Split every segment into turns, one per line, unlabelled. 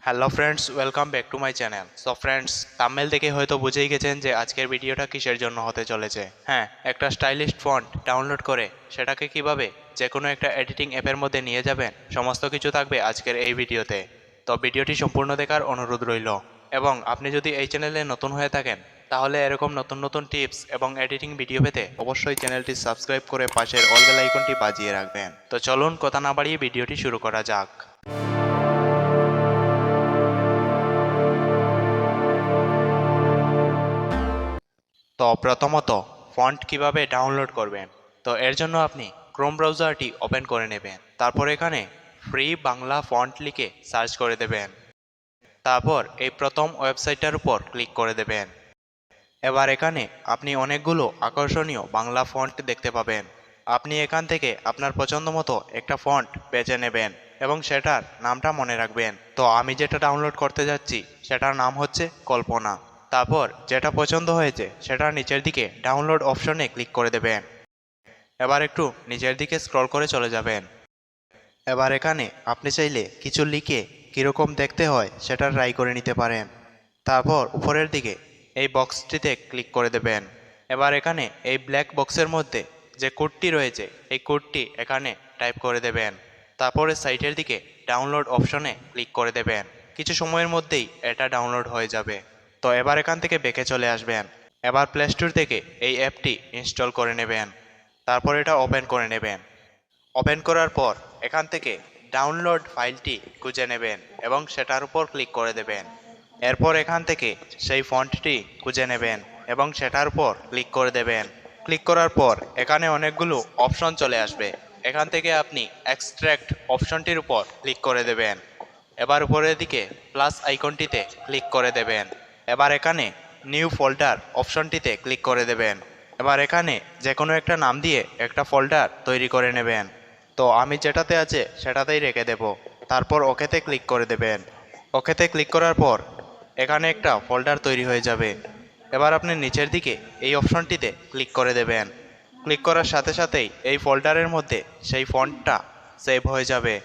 Hello friends, welcome back to my channel. So friends, thumbnail দেখে হয়তো বুঝেই গেছেন যে আজকের ভিডিওটা কিসের জন্য হতে চলেছে। হ্যাঁ, একটা স্টাইলিশ ফন্ট ডাউনলোড করে সেটাকে কিভাবে যে কোনো একটা এডিটিং অ্যাপের মধ্যে নিয়ে যাবেন, সমস্ত কিছু থাকবে আজকের এই ভিডিওতে। তো ভিডিওটি সম্পূর্ণ দেখার অনুরোধ রইল। এবং আপনি যদি এই চ্যানেলে নতুন হয়ে থাকেন, তাহলে এরকম নতুন নতুন টিপস এবং এডিটিং ভিডিও পেতে অবশ্যই চ্যানেলটি সাবস্ক্রাইব করে পাশের অল বেল আইকনটি বাজিয়ে রাখবেন। তো চলুন কথা না বাড়িয়ে ভিডিওটি শুরু করা যাক। তো প্রথমত ফন্ট কিভাবে ডাউনলোড করবেন, তো এর জন্য আপনি ক্রোম ব্রাউজারটি ওপেন করে নেবেন। তারপর এখানে ফ্রি বাংলা ফন্ট লিখে সার্চ করে দেবেন। তারপর এই প্রথম ওয়েবসাইটটার উপর ক্লিক করে দেবেন। এবার এখানে আপনি অনেকগুলো আকর্ষণীয় বাংলা ফন্ট দেখতে পাবেন। আপনি এখান থেকে আপনার পছন্দ মতো একটা ফন্ট বেছে নেবেন এবং সেটার নামটা মনে রাখবেন। তো আমি যেটা ডাউনলোড করতে যাচ্ছি সেটার নাম হচ্ছে কল্পনা। তারপর যেটা পছন্দ হয়েছে সেটার নিচের দিকে ডাউনলোড অপশনে ক্লিক করে দেবেন। এবার একটু নিচের দিকে স্ক্রল করে চলে যাবেন। এবার এখানে আপনি চাইলে কিছু লিখে কীরকম দেখতে হয় সেটা ট্রাই করে নিতে পারেন। তারপর উপরের দিকে এই বক্সটিতে ক্লিক করে দেবেন। এবার এখানে এই ব্ল্যাক বক্সের মধ্যে যে কোডটি রয়েছে এই কোডটি এখানে টাইপ করে দেবেন। তারপরে সাইটের দিকে ডাউনলোড অপশনে ক্লিক করে দেবেন। কিছু সময়ের মধ্যেই এটা ডাউনলোড হয়ে যাবে। তো এবার এখান থেকে ব্যাকে চলে আসবেন। এবার প্লে স্টোর থেকে এই অ্যাপটি ইনস্টল করে নেবেন। তারপর এটা ওপেন করে নেবেন। ওপেন করার পর এখান থেকে ডাউনলোড ফাইলটি খুঁজে নেবেন এবং সেটার উপর ক্লিক করে দেবেন। এরপর এখান থেকে সেই ফন্টটি খুঁজে নেবেন এবং সেটার উপর ক্লিক করে দেবেন। ক্লিক করার পর এখানে অনেকগুলো অপশন চলে আসবে। এখান থেকে আপনি এক্সট্রাক্ট অপশনটির উপর ক্লিক করে দেবেন। এবার উপরের দিকে প্লাস আইকনটিতে ক্লিক করে দেবেন। এবার এখানে নিউ ফোল্ডার অপশনটিতে ক্লিক করে দেবেন। এবার এখানে যে কোনো একটা নাম দিয়ে একটা ফোল্ডার তৈরি করে নেবেন। তো আমি যেটাতে আছে সেটাতেই রেখে দেব। তারপর ওকেতে ক্লিক করে দেবেন। ওকেতে ক্লিক করার পর এখানে একটা ফোল্ডার তৈরি হয়ে যাবে। এবার আপনি নিচের দিকে এই অপশনটিতে ক্লিক করে দেবেন। ক্লিক করার সাথে সাথেই এই ফোল্ডারের মধ্যে সেই ফন্টটা সেভ হয়ে যাবে।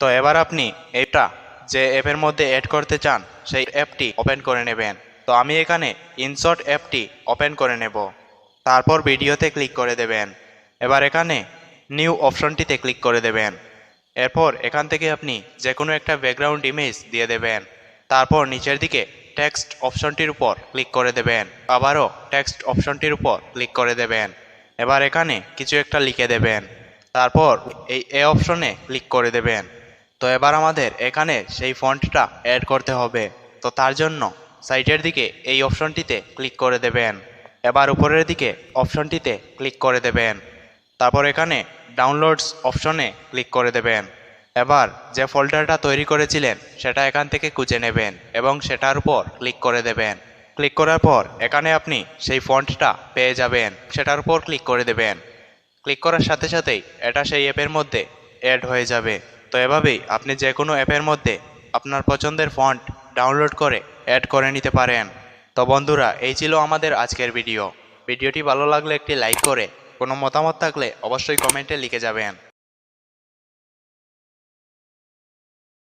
তো এবার আপনি এটা যে অ্যাপের মধ্যে অ্যাড করতে চান সেই অ্যাপটি ওপেন করে নেবেন। তো আমি এখানে ইনশর্ট অ্যাপটি ওপেন করে নেব। তারপর ভিডিওতে ক্লিক করে দেবেন। এবার এখানে নিউ অপশনটিতে ক্লিক করে দেবেন। এরপর এখান থেকে আপনি যে কোনো একটা ব্যাকগ্রাউন্ড ইমেজ দিয়ে দেবেন। তারপর নিচের দিকে টেক্সট অপশনটির উপর ক্লিক করে দেবেন। আবারও টেক্সট অপশনটির উপর ক্লিক করে দেবেন। এবার এখানে কিছু একটা লিখে দেবেন। তারপর এই এ অপশনে ক্লিক করে দেবেন। তো এবার আমাদের এখানে সেই ফন্টটা অ্যাড করতে হবে। তো তার জন্য সাইটের দিকে এই অপশনটিতে ক্লিক করে দেবেন। এবার উপরের দিকে অপশনটিতে ক্লিক করে দেবেন। তারপর এখানে ডাউনলোডস অপশনে ক্লিক করে দেবেন। এবার যে ফোল্ডারটা তৈরি করেছিলেন সেটা এখান থেকে খুঁজে নেবেন এবং সেটার উপর ক্লিক করে দেবেন। ক্লিক করার পর এখানে আপনি সেই ফন্টটা পেয়ে যাবেন। সেটার উপর ক্লিক করে দেবেন। ক্লিক করার সাথে সাথেই এটা সেই অ্যাপের মধ্যে অ্যাড হয়ে যাবে। তো এভাবেই আপনি যে কোনো অ্যাপের মধ্যে আপনার পছন্দের ফন্ট ডাউনলোড করে অ্যাড করে নিতে পারেন। তো বন্ধুরা, এই ছিল আমাদের আজকের ভিডিওটি ভালো লাগলে একটি লাইক করে কোনো মতামত থাকলে অবশ্যই কমেন্টে লিখে যাবেন।